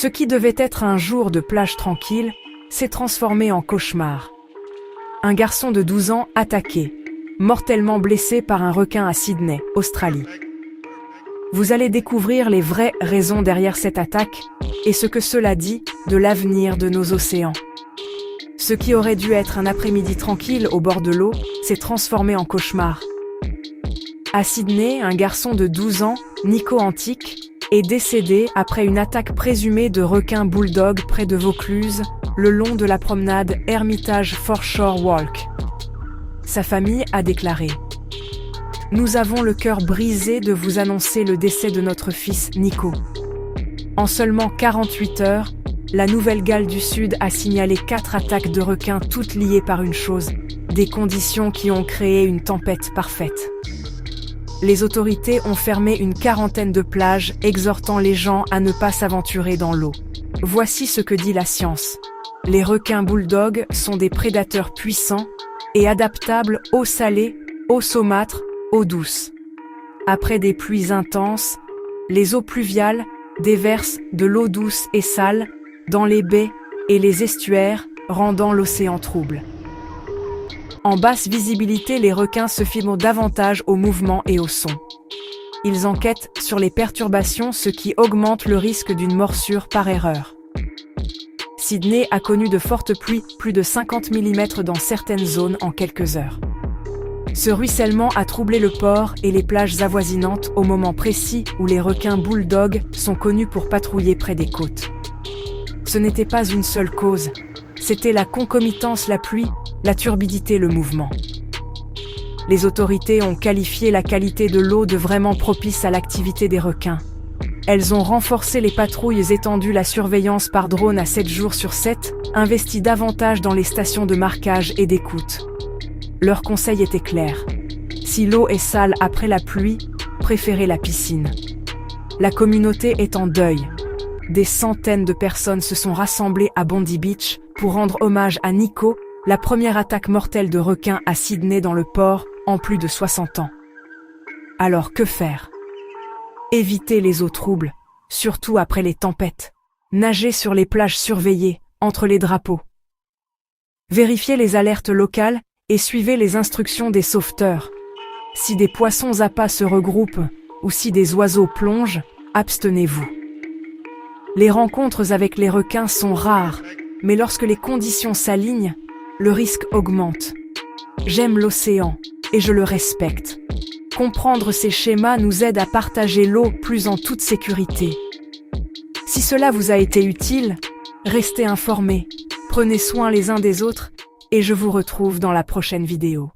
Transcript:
Ce qui devait être un jour de plage tranquille s'est transformé en cauchemar. Un garçon de 12 ans attaqué, mortellement blessé par un requin à Sydney, Australie. Vous allez découvrir les vraies raisons derrière cette attaque et ce que cela dit de l'avenir de nos océans. Ce qui aurait dû être un après-midi tranquille au bord de l'eau s'est transformé en cauchemar. À Sydney, un garçon de 12 ans, Nico Antic, est décédé après une attaque présumée de requins bulldog près de Vaucluse, le long de la promenade Hermitage Foreshore Walk. Sa famille a déclaré « Nous avons le cœur brisé de vous annoncer le décès de notre fils Nico. En seulement 48 heures, la Nouvelle-Galles du Sud a signalé 4 attaques de requins toutes liées par une chose, des conditions qui ont créé une tempête parfaite. Les autorités ont fermé une quarantaine de plages, exhortant les gens à ne pas s'aventurer dans l'eau. Voici ce que dit la science. Les requins bulldog sont des prédateurs puissants et adaptables eau salée, eau saumâtre, eau douce. Après des pluies intenses, les eaux pluviales déversent de l'eau douce et sale dans les baies et les estuaires, rendant l'océan trouble. En basse visibilité, les requins se fient davantage au mouvement et au son. Ils enquêtent sur les perturbations, ce qui augmente le risque d'une morsure par erreur. Sydney a connu de fortes pluies, plus de 50 mm dans certaines zones en quelques heures. Ce ruissellement a troublé le port et les plages avoisinantes au moment précis où les requins bulldog sont connus pour patrouiller près des côtes. Ce n'était pas une seule cause, c'était la concomitance, la pluie, la turbidité, le mouvement. Les autorités ont qualifié la qualité de l'eau de vraiment propice à l'activité des requins. Elles ont renforcé les patrouilles, étendu la surveillance par drone à 7 jours sur 7, investi davantage dans les stations de marquage et d'écoute. Leur conseil était clair. Si l'eau est sale après la pluie, préférez la piscine. La communauté est en deuil. Des centaines de personnes se sont rassemblées à Bondi Beach pour rendre hommage à Nico, la première attaque mortelle de requins à Sydney dans le port en plus de 60 ans. Alors que faire? Évitez les eaux troubles, surtout après les tempêtes. Nagez sur les plages surveillées, entre les drapeaux. Vérifiez les alertes locales et suivez les instructions des sauveteurs. Si des poissons appâts se regroupent ou si des oiseaux plongent, abstenez-vous. Les rencontres avec les requins sont rares, mais lorsque les conditions s'alignent, le risque augmente. J'aime l'océan et je le respecte. Comprendre ces schémas nous aide à partager l'eau plus en toute sécurité. Si cela vous a été utile, restez informés, prenez soin les uns des autres et je vous retrouve dans la prochaine vidéo.